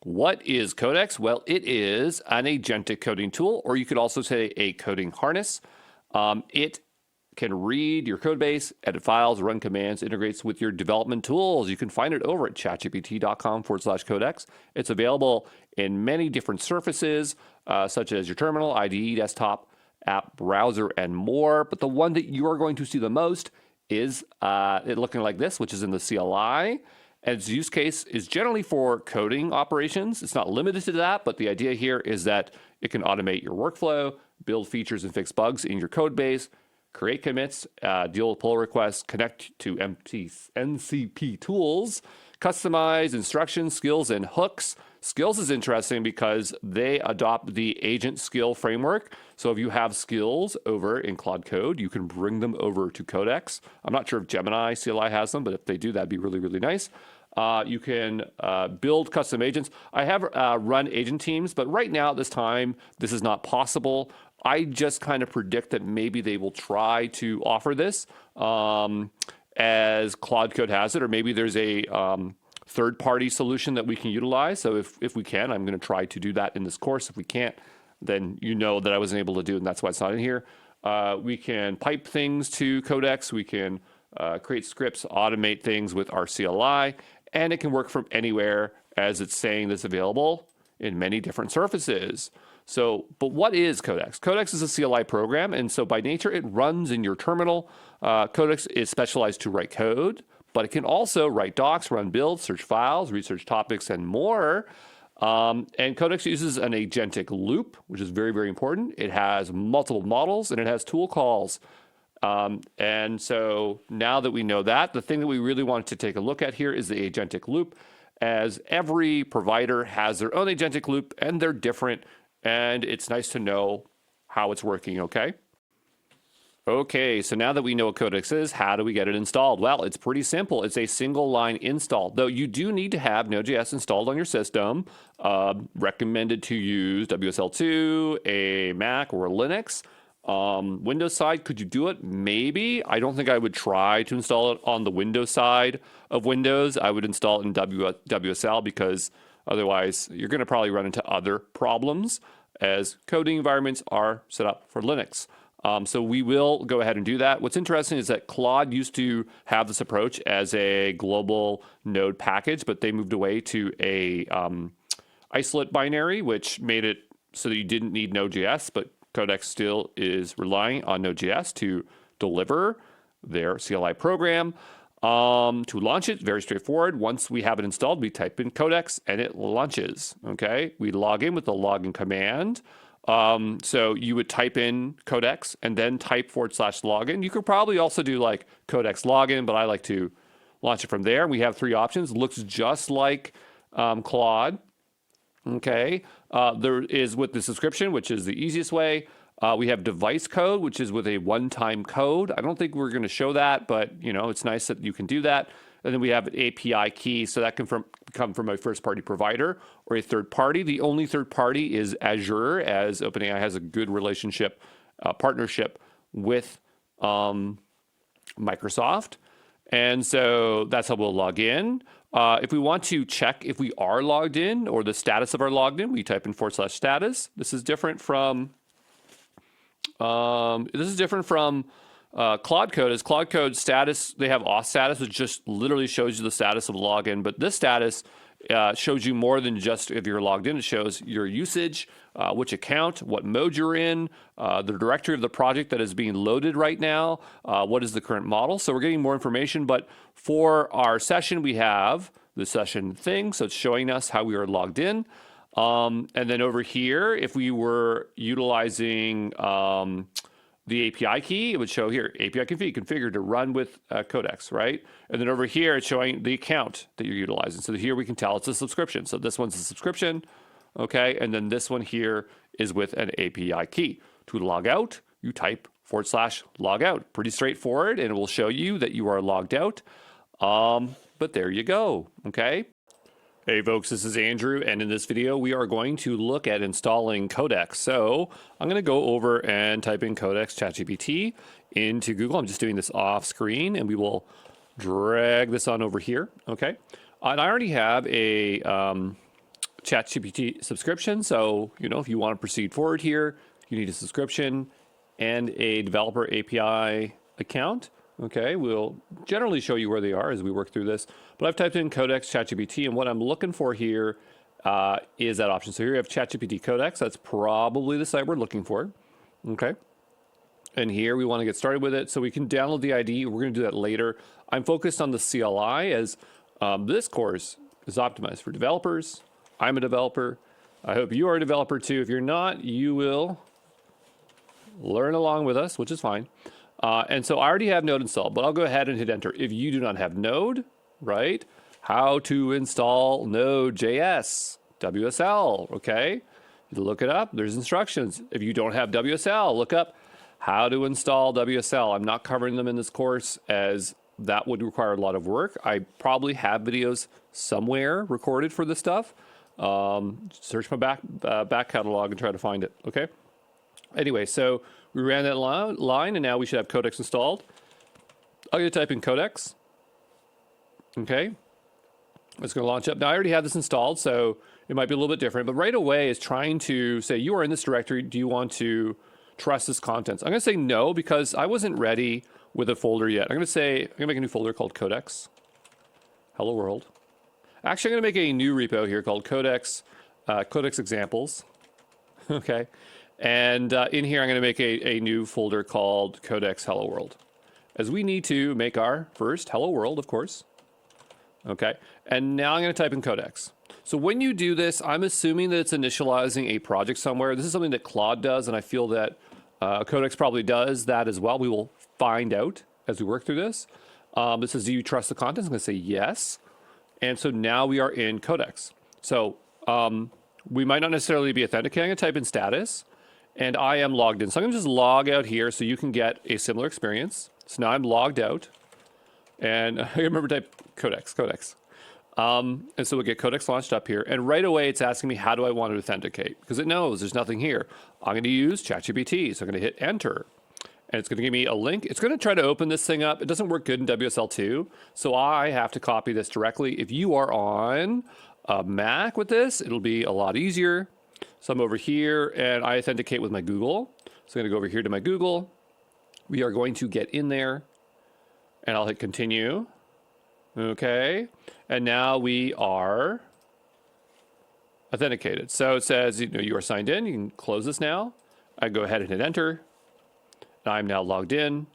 What is Codex? Well, it is an agentic coding tool, or you could also say a coding harness. It can read your code base, edit files, run commands, integrates with your development tools. You can find it over at chatgpt.com/codex. It's available in many different surfaces, such as your terminal, IDE, desktop, app, browser, and more. But the one that you are going to see the most is it looking like this, which is in the CLI. And its use case is generally for coding operations. It's not limited to that, but the idea here is that it can automate your workflow, build features and fix bugs in your code base, create commits, deal with pull requests, connect to NCP tools, customize instructions, skills, and hooks. Skills is interesting because they adopt the agent skill framework. So if you have skills over in Claude Code, you can bring them over to Codex. I'm not sure if Gemini CLI has them, but if they do, that'd be really, really nice. You can build custom agents. I have run agent teams, but right now at this time, this is not possible. I just kind of predict that maybe they will try to offer this as Claude Code has it, or maybe there's a third-party solution that we can utilize. So if we can, I'm going to try to do that in this course. If we can't, then you know that I wasn't able to do it, and that's why it's not in here. We can pipe things to Codex. We can create scripts, automate things with our CLI, and it can work from anywhere, as it's saying that's available in many different surfaces. So, but what is Codex? Codex is a CLI program, and so by nature, it runs in your terminal. Codex is specialized to write code, but it can also write docs, run builds, search files, research topics, and more. And Codex uses an agentic loop, which is very, very important. It has multiple models, and it has tool calls. And so now that we know that, the thing that we really wanted to take a look at here is the agentic loop, as every provider has their own agentic loop, and they're different. And it's nice to know how it's working, okay? Okay, so now that we know what Codex is, how do we get it installed? Well, it's pretty simple. It's a single line install, though you do need to have Node.js installed on your system. Recommended to use WSL2, a Mac, or a Linux. Windows side, could you do it? Maybe. I don't think I would try to install it on the Windows side of Windows. I would install it in WSL because otherwise you're going to probably run into other problems, as coding environments are set up for Linux. So we will go ahead and do that. What's interesting is that Claude used to have this approach as a global node package, but they moved away to a isolate binary, which made it so that you didn't need Node.js, but Codex still is relying on Node.js to deliver their CLI program. To launch it, very straightforward. Once we have it installed, we type in Codex and it launches, okay? We log in with the login command. So you would type in Codex and then type /login. You could probably also do like Codex login, but I like to launch it from there. We have three options. Looks just like Claude. Okay. There is with the subscription, which is the easiest way. We have device code, which is with a one-time code. I don't think we're going to show that, but you know, it's nice that you can do that. And then we have an API key, so that can come from a first-party provider or a third party. The only third party is Azure, as OpenAI has a good relationship, partnership with Microsoft. And so that's how we'll log in. If we want to check if we are logged in or the status of our logged in, we type in /status. This is different from Claude Code. As Claude Code status, they have auth status, which just literally shows you the status of login. But this status shows you more than just if you're logged in. It shows your usage, which account, what mode you're in, the directory of the project that is being loaded right now, what is the current model. So we're getting more information. But for our session, we have the session thing. So it's showing us how we are logged in. And then over here, if we were utilizing the API key, it would show here, API configured to run with Codex, right? And then over here, it's showing the account that you're utilizing. So here we can tell it's a subscription. So this one's a subscription, okay? And then this one here is with an API key. To log out, you type /logout. Pretty straightforward, and it will show you that you are logged out. But there you go, okay? Hey folks, this is Andrew, and in this video we are going to look at installing Codex. So I'm going to go over and type in Codex ChatGPT into Google. I'm just doing this off screen, and we will drag this on over here, okay? And I already have a ChatGPT subscription. So, if you want to proceed forward here, you need a subscription and a developer API account. Okay, we'll generally show you where they are as we work through this. But I've typed in Codex ChatGPT, and what I'm looking for here is that option. So here you have ChatGPT Codex. That's probably the site we're looking for. Okay. And here we want to get started with it. So we can download the IDE. We're going to do that later. I'm focused on the CLI as this course is optimized for developers. I'm a developer. I hope you are a developer too. If you're not, you will learn along with us, which is fine. And so I already have Node installed, but I'll go ahead and hit enter. If you do not have Node, right? How to install Node.js, WSL, okay? You look it up, there's instructions. If you don't have WSL, look up how to install WSL. I'm not covering them in this course as that would require a lot of work. I probably have videos somewhere recorded for this stuff. Search my back catalog and try to find it, okay? Anyway, so we ran that line and now we should have Codex installed. I'm going to type in Codex. Okay. It's going to launch up. Now I already have this installed, so it might be a little bit different, but right away is trying to say, you are in this directory. Do you want to trust this contents? I'm going to say no, because I wasn't ready with a folder yet. I'm going to make a new folder called Codex. Hello world. Actually, I'm going to make a new repo here called Codex, Codex examples. Okay. And in here, I'm going to make a new folder called Codex Hello World, as we need to make our first Hello World, of course. Okay. And now I'm going to type in Codex. So when you do this, I'm assuming that it's initializing a project somewhere. This is something that Claude does, and I feel that Codex probably does that as well. We will find out as we work through this. It says, do you trust the contents? I'm going to say yes. And so now we are in Codex. So we might not necessarily be authenticating. I'm going to type in status, and I am logged in. So I'm going to just log out here so you can get a similar experience. So now I'm logged out, and I remember to type Codex. And so we'll get Codex launched up here, and right away it's asking me, how do I want to authenticate? Because it knows there's nothing here. I'm going to use ChatGPT, so I'm going to hit enter. And it's going to give me a link. It's going to try to open this thing up. It doesn't work good in WSL2, so I have to copy this directly. If you are on a Mac with this, it'll be a lot easier. So I'm over here, and I authenticate with my Google. So I'm going to go over here to my Google. We are going to get in there, and I'll hit continue. Okay, and now we are authenticated. So it says, you are signed in. You can close this now. I go ahead and hit enter. I'm now logged in,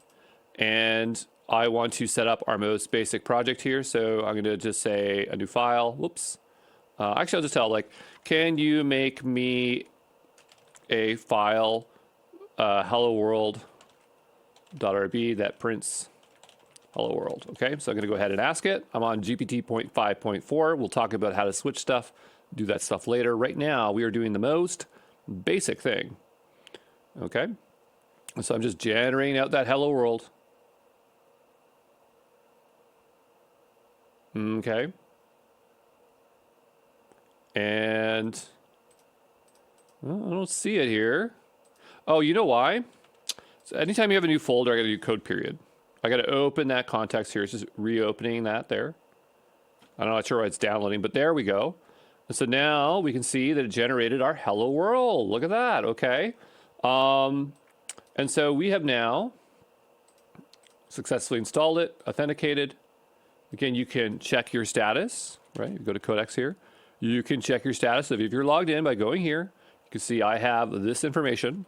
and I want to set up our most basic project here. So I'm going to just say a new file. Whoops. Actually, I'll just tell, can you make me a file, hello world.rb that prints hello world? Okay, so I'm going to go ahead and ask it. I'm on GPT 5.4. We'll talk about how to switch stuff, do that stuff later. Right now, we are doing the most basic thing. Okay. So I'm just generating out that hello world. Okay. And well, I don't see it here. Oh, you know why? So anytime you have a new folder, I got to do code period. I got to open that context here. It's just reopening that there. I'm not sure why it's downloading, but there we go. And so now we can see that it generated our hello world. Look at that. Okay. And so we have now successfully installed it, authenticated. Again, you can check your status, right? You go to Codex here. You can check your status. So if you're logged in by going here, you can see I have this information.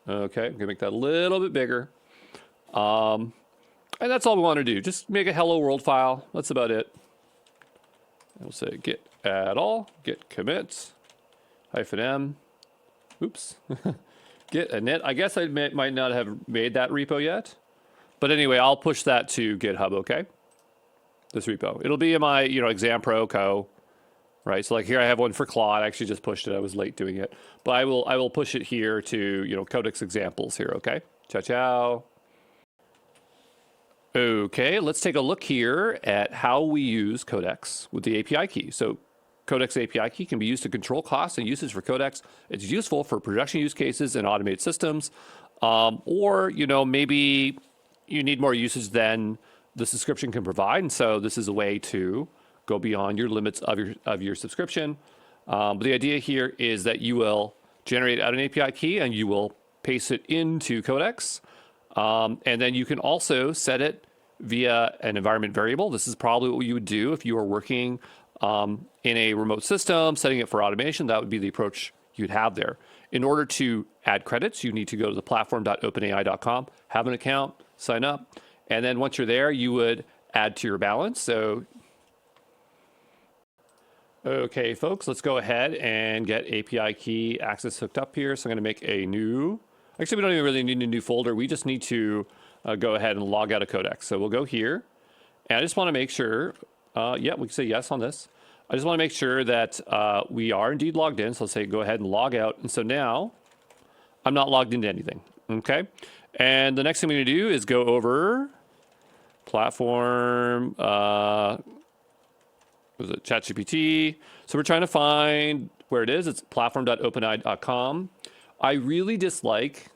Okay, I'm gonna make that a little bit bigger. And that's all we want to do. Just make a hello world file. That's about it. And we'll say git add all, git commits, -m. Oops. Git init. I guess I might not have made that repo yet. But anyway, I'll push that to GitHub, okay? This repo. It'll be in my, ExamPro co. Right? So here I have one for Claude. I actually just pushed it. I was late doing it. But I will push it here to, Codex examples here, okay? Ciao, ciao. Okay, let's take a look here at how we use Codex with the API key. So Codex API key can be used to control costs and usage for Codex. It's useful for production use cases and automated systems. Or, maybe you need more usage than the subscription can provide. And so this is a way to go beyond your limits of your subscription. But the idea here is that you will generate out an API key and you will paste it into Codex. And then you can also set it via an environment variable. This is probably what you would do if you were working in a remote system, setting it for automation. That would be the approach you'd have there. In order to add credits, you need to go to the platform.openai.com, have an account, sign up, and then once you're there, you would add to your balance. So, okay, folks, let's go ahead and get API key access hooked up here. So I'm going to make a new, actually, we don't even really need a new folder. We just need to go ahead and log out of Codex. So we'll go here, and I just want to make sure, yeah, we can say yes on this. I just want to make sure that we are indeed logged in. So let's say go ahead and log out. And so now I'm not logged into anything. Okay. And the next thing we need to do is go over platform, was it ChatGPT? So we're trying to find where it is. It's platform.openai.com. I really dislike,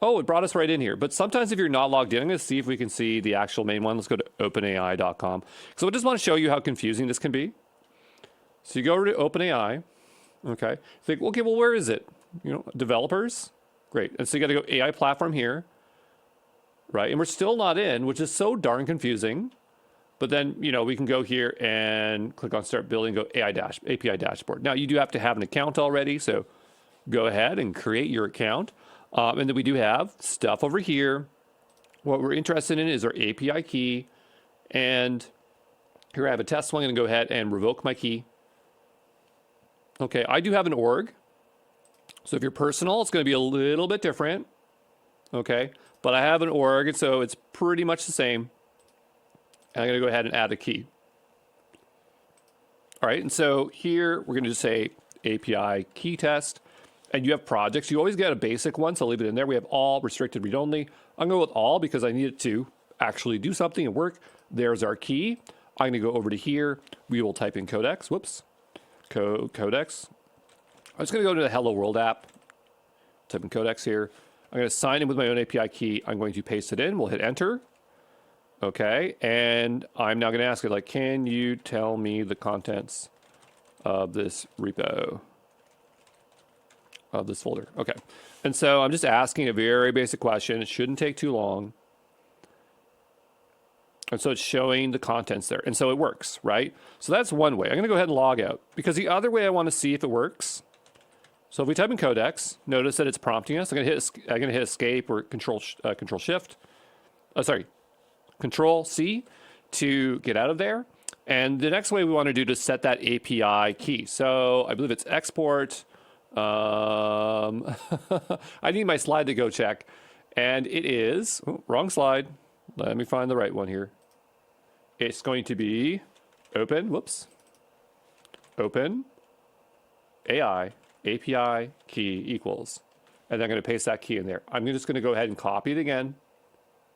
oh, it brought us right in here. But sometimes if you're not logged in, I'm going to see if we can see the actual main one. Let's go to openai.com. So I just want to show you how confusing this can be. So you go over to OpenAI, okay? Think, okay, well, where is it? You know, developers, great. And so you got to go AI platform here, right? And we're still not in, which is so darn confusing. But then, you know, we can go here and click on Start Building, go API Dashboard. Now, you do have to have an account already, so go ahead and create your account. And then we do have stuff over here. What we're interested in is our API key. And here I have a test one. I'm going to go ahead and revoke my key. Okay, I do have an org. So if you're personal, it's going to be a little bit different. Okay, but I have an org, and so it's pretty much the same. And I'm going to go ahead and add a key. All right, and so here we're going to just say API key test. And you have projects. You always get a basic one, so I'll leave it in there. We have all, restricted, read-only. I'm going to go with all because I need it to actually do something and work. There's our key. I'm going to go over to here. We will type in Codex. Whoops. Codex. I'm just going to go to the Hello World app. Type in Codex here. I'm going to sign in with my own API key. I'm going to paste it in. We'll hit enter. Okay. And I'm now going to ask it, like, can you tell me the contents of this repo? Of this folder. Okay. And so I'm just asking a very basic question. It shouldn't take too long. And so it's showing the contents there. And so it works, right? So that's one way. I'm going to go ahead and log out because the other way I want to see if it works. So if we type in Codex, notice that it's prompting us. I'm going to hit escape or control shift. Control C to get out of there. And the next way we want to do to set that API key. So I believe it's export. I need my slide to go check. And it is, wrong slide. Let me find the right one here. It's going to be open AI API key equals. And then I'm going to paste that key in there. I'm just going to go ahead and copy it again.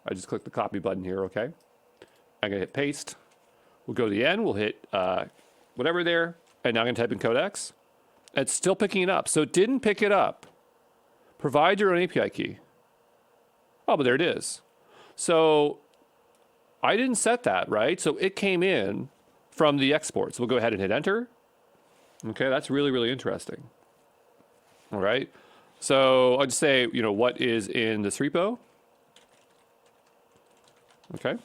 I just click the copy button here, okay? I'm going to hit paste. We'll go to the end. We'll hit whatever there. And now I'm going to type in Codex. It's still picking it up. So it didn't pick it up. Provide your own API key. Oh, but there it is. So I didn't set that, right? So it came in from the export. So we'll go ahead and hit enter. Okay, that's really, really interesting. All right. So I'll just say, you know, what is in this repo? Okay.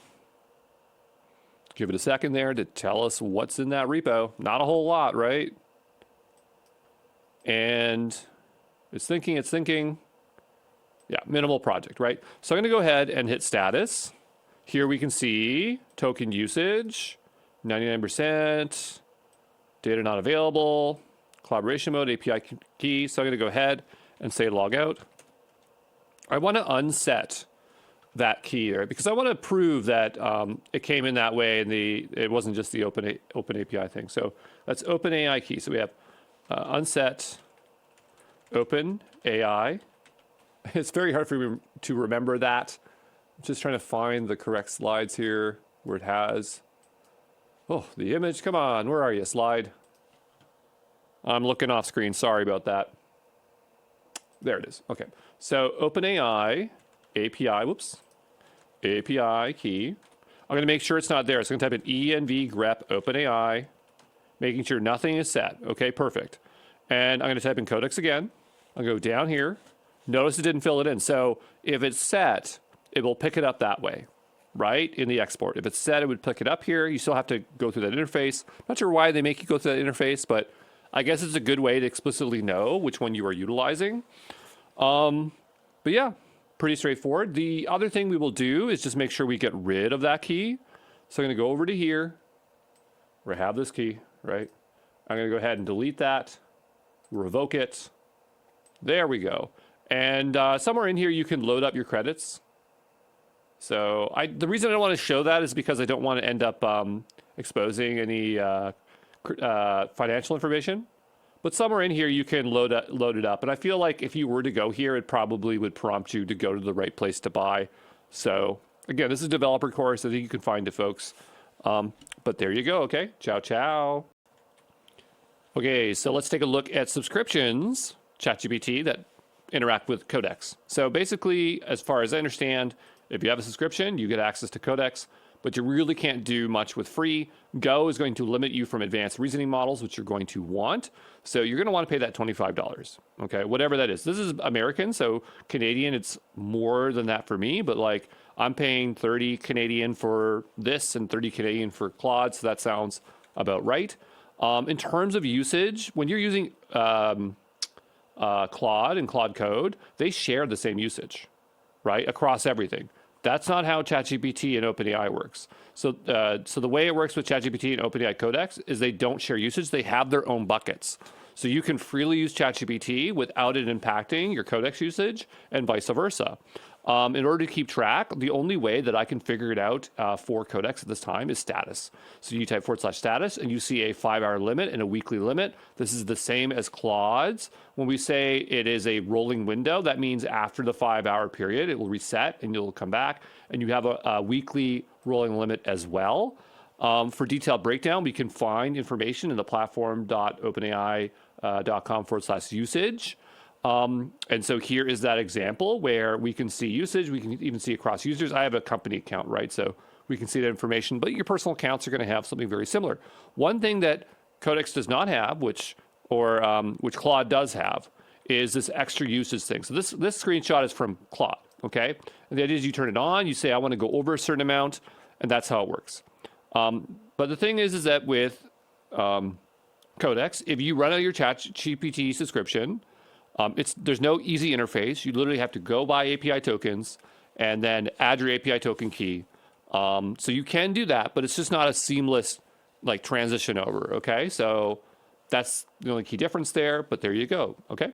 Give it a second there to tell us what's in that repo. Not a whole lot, right? And it's thinking. Yeah, minimal project, right? So I'm going to go ahead and hit status. Here we can see token usage, 99%, data not available, collaboration mode, API key. So I'm going to go ahead and say log out. I want to unset that key there because I want to prove that it came in that way and it wasn't just the open API thing. So that's open AI key. So we have unset open AI. It's very hard for me to remember that. I'm just trying to find the correct slides here where it has. Oh, the image. Come on. Where are you, slide? I'm looking off screen. Sorry about that. There it is. Okay. So OpenAI API, API key. I'm going to make sure it's not there. So I'm going to type in env grep OpenAI making sure nothing is set. Okay, perfect. And I'm going to type in Codex again. I'll go down here. Notice it didn't fill it in. So if it's set, it will pick it up that way, right, in the export. If it's set, it would pick it up here. You still have to go through that interface. Not sure why they make you go through that interface, but I guess it's a good way to explicitly know which one you are utilizing. But yeah, pretty straightforward. The other thing we will do is just make sure we get rid of that key. So I'm going to go over to here. We have this key, right? I'm going to go ahead and delete that, revoke it. There we go. And somewhere in here, you can load up your credits. So the reason I don't want to show that is because I don't want to end up exposing any financial information. But somewhere in here, you can load it up. And I feel like if you were to go here, it probably would prompt you to go to the right place to buy. So again, this is a developer course. I think you can find it, folks. But there you go. Okay. Ciao, ciao. Okay, so let's take a look at subscriptions, ChatGPT, that interact with Codex. So basically, as far as I understand, if you have a subscription, you get access to Codex, but you really can't do much with free. Go is going to limit you from advanced reasoning models, which you're going to want. So you're going to want to pay that $25, okay, whatever that is. This is American, so Canadian, it's more than that for me, but like I'm paying 30 Canadian for this and 30 Canadian for Claude, so that sounds about right. In terms of usage, when you're using Claude and Claude Code, they share the same usage, right, across everything. That's not how ChatGPT and OpenAI works. So the way it works with ChatGPT and OpenAI Codex is they don't share usage. They have their own buckets. So you can freely use ChatGPT without it impacting your Codex usage and vice versa. In order to keep track, the only way that I can figure it out for Codex at this time is status. So you type /status and you see a 5-hour limit and a weekly limit. This is the same as Claude's. When we say it is a rolling window, that means after the 5-hour period, it will reset and you'll come back and you have a weekly rolling limit as well. For detailed breakdown, we can find information in the platform.openai.com/usage. And so here is that example where we can see usage. We can even see across users. I have a company account, right? So we can see that information, but your personal accounts are going to have something very similar. One thing that Codex does not have, which Claude does have, is this extra usage thing. So this screenshot is from Claude, okay? And the idea is you turn it on, you say, I want to go over a certain amount, and that's how it works. But the thing is that with Codex, if you run out your ChatGPT subscription, there's no easy interface. You literally have to go buy API tokens and then add your API token key. So you can do that, but it's just not a seamless like transition over. Okay, so that's the only key difference there. But there you go. Okay.